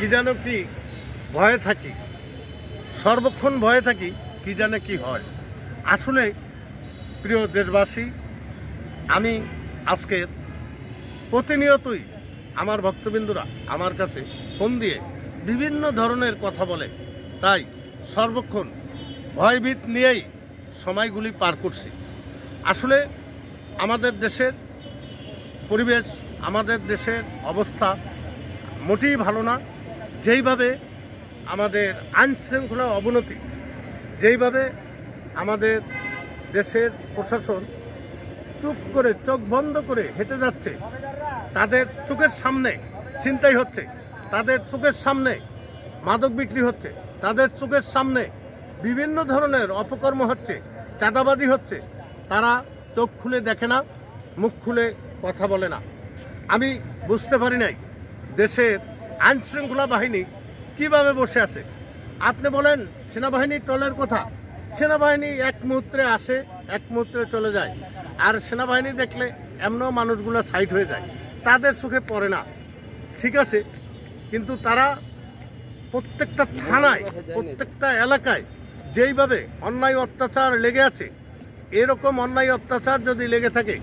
কি যেন কি ভয়ে থাকি, সর্বক্ষণ ভয়ে থাকি কি জানে কি হয়। আসলে প্রিয় দেশবাসী, আমি আজকে প্রতিনিয়তই আমার ভক্তবিন্দুরা আমার কাছে ফোন দিয়ে বিভিন্ন ধরনের কথা বলে, তাই সর্বক্ষণ ভয়ভীত নিয়েই সময়গুলি পার করছি। আসলে আমাদের দেশের পরিবেশ, আমাদের দেশের অবস্থা মোটেই ভালো না। যেইভাবে আমাদের আইনশৃঙ্খলা অবনতি, যেইভাবে আমাদের দেশের প্রশাসন চুপ করে চোখ বন্ধ করে হেঁটে যাচ্ছে, তাদের চোখের সামনে ছিনতাই হচ্ছে, তাদের চোখের সামনে মাদক বিক্রি হচ্ছে, তাদের চোখের সামনে বিভিন্ন ধরনের অপকর্ম হচ্ছে, চাঁদাবাজি হচ্ছে, তারা চোখ খুলে দেখে না, মুখ খুলে কথা বলে না। আমি বুঝতে পারি নাই দেশের আইনশৃঙ্খলা বাহিনী কিভাবে বসে আছে। আপনি বলেন সেনাবাহিনী টলের কথা, সেনাবাহিনী এক মুহূর্তে আসে, এক মুহূর্তে চলে যায়। আর সেনাবাহিনী দেখলে এমনও মানুষগুলো সাইড হয়ে যায়, তাদের চোখে পড়ে না, ঠিক আছে। কিন্তু তারা প্রত্যেকটা থানায়, প্রত্যেকটা এলাকায় যেইভাবে অন্যায় অত্যাচার লেগে আছে, এরকম অন্যায় অত্যাচার যদি লেগে থাকে,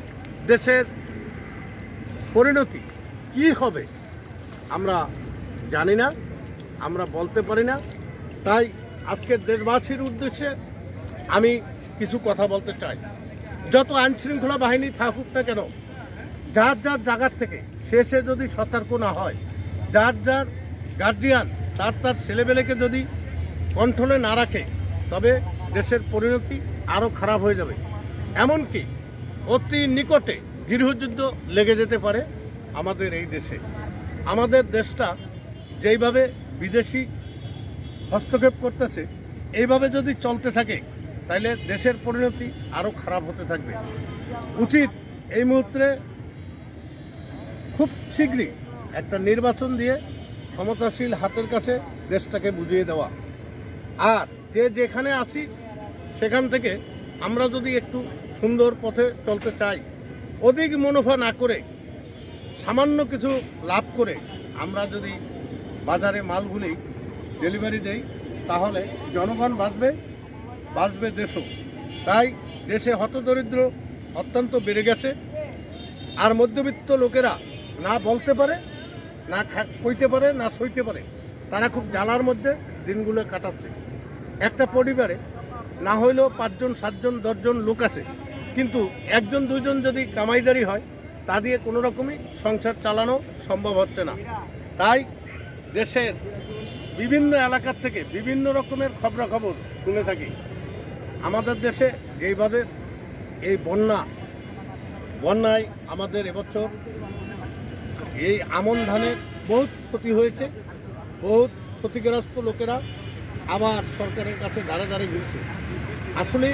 দেশের পরিণতি কি হবে আমরা জানি না, আমরা বলতে পারি না। তাই আজকের দেশবাসীর উদ্দেশ্যে আমি কিছু কথা বলতে চাই। যত আইনশৃঙ্খলা বাহিনী থাকুক না কেন, যার যার জায়গার থেকে শেষে যদি সতর্ক না হয়, যার যার গার্জিয়ান তার তার ছেলেবেলেকে যদি কন্ট্রোলে না রাখে, তবে দেশের পরিণতি আরও খারাপ হয়ে যাবে। এমনকি অতি নিকটে গৃহযুদ্ধ লেগে যেতে পারে আমাদের এই দেশে। আমাদের দেশটা যেইভাবে বিদেশি হস্তক্ষেপ করতেছে, এইভাবে যদি চলতে থাকে, তাইলে দেশের পরিণতি আরও খারাপ হতে থাকবে। উচিত এই মুহূর্তে খুব শীঘ্রই একটা নির্বাচন দিয়ে ক্ষমতাশীল হাতের কাছে দেশটাকে বুঝিয়ে দেওয়া। আর যে যেখানে আসি সেখান থেকে আমরা যদি একটু সুন্দর পথে চলতে চাই, অধিক মুনাফা না করে সামান্য কিছু লাভ করে আমরা যদি বাজারে মালগুলি ডেলিভারি দেই, তাহলে জনগণ বাঁচবে, বাঁচবে দেশও। তাই দেশে হতদরিদ্র অত্যন্ত বেড়ে গেছে। আর মধ্যবিত্ত লোকেরা না বলতে পারে, না কইতে পারে, না সইতে পারে, তারা খুব জ্বালার মধ্যে দিনগুলো কাটাচ্ছে। একটা পরিবারে না হইলেও 5 জন 7 জন 10 জন লোক আছে, কিন্তু 1 জন 2 জন যদি কামাইদারি হয়, তা দিয়ে কোনো রকমই সংসার চালানো সম্ভব হচ্ছে না। তাই দেশের বিভিন্ন এলাকার থেকে বিভিন্ন রকমের খবরাখবর শুনে থাকি। আমাদের দেশে এইভাবে এই বন্যায় আমাদের এবছর এই আমন ধানের বহুত ক্ষতি হয়েছে। বহুত ক্ষতিগ্রস্ত লোকেরা আবার সরকারের কাছে দাঁড়ে দাঁড়িয়ে ঘুরছে। আসলে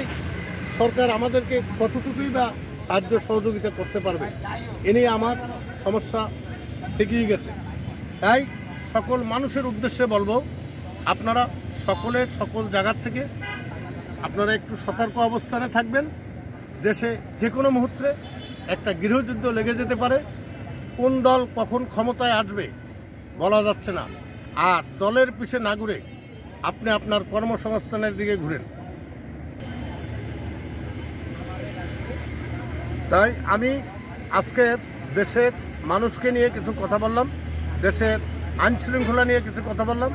সরকার আমাদেরকে কতটুকুই বা সাহায্য সহযোগিতা করতে পারবে, এ নিয়ে আমার সমস্যা থেকেই গেছে। তাই সকল মানুষের উদ্দেশ্যে বলবো, আপনারা সকল জায়গার থেকে আপনারা একটু সতর্ক অবস্থানে থাকবেন। দেশে যে কোনো মুহূর্তে একটা গৃহযুদ্ধ লেগে যেতে পারে। কোন দল কখন ক্ষমতায় আসবে বলা যাচ্ছে না। আর দলের পিছে না ঘুরে আপনি আপনার কর্মসংস্থানের দিকে ঘুরেন। তাই আমি আজকে দেশের মানুষকে নিয়ে কিছু কথা বললাম, দেশের আইনশৃঙ্খলা নিয়ে কিছু কথা বললাম,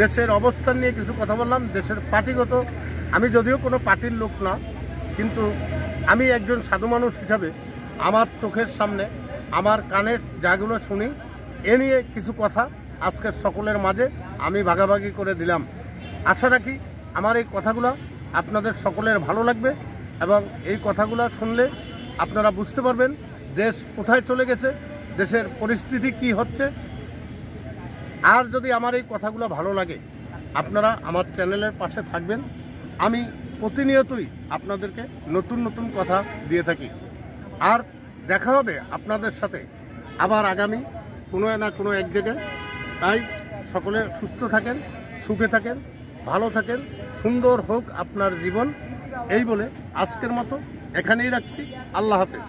দেশের অবস্থান নিয়ে কিছু কথা বললাম, দেশের পার্টিগত। আমি যদিও কোনো পার্টির লোক না, কিন্তু আমি একজন সাধু মানুষ হিসাবে আমার চোখের সামনে আমার কানের যাগুলো শুনি, এ নিয়ে কিছু কথা আজকের সকলের মাঝে আমি ভাগাভাগি করে দিলাম। আশা রাখি আমার এই কথাগুলো আপনাদের সকলের ভালো লাগবে এবং এই কথাগুলো শুনলে আপনারা বুঝতে পারবেন দেশ কোথায় চলে গেছে, দেশের পরিস্থিতি কি হচ্ছে। আর যদি আমার এই কথাগুলো ভালো লাগে, আপনারা আমার চ্যানেলের পাশে থাকবেন। আমি প্রতিনিয়তই আপনাদেরকে নতুন নতুন কথা দিয়ে থাকি। আর দেখা হবে আপনাদের সাথে আবার আগামী কোনো না কোনো এক জায়গায়। তাই সকলে সুস্থ থাকেন, সুখে থাকেন, ভালো থাকেন, সুন্দর হোক আপনার জীবন। এই বলে আজকের মতো এখানেই রাখছি। আল্লাহ হাফেজ।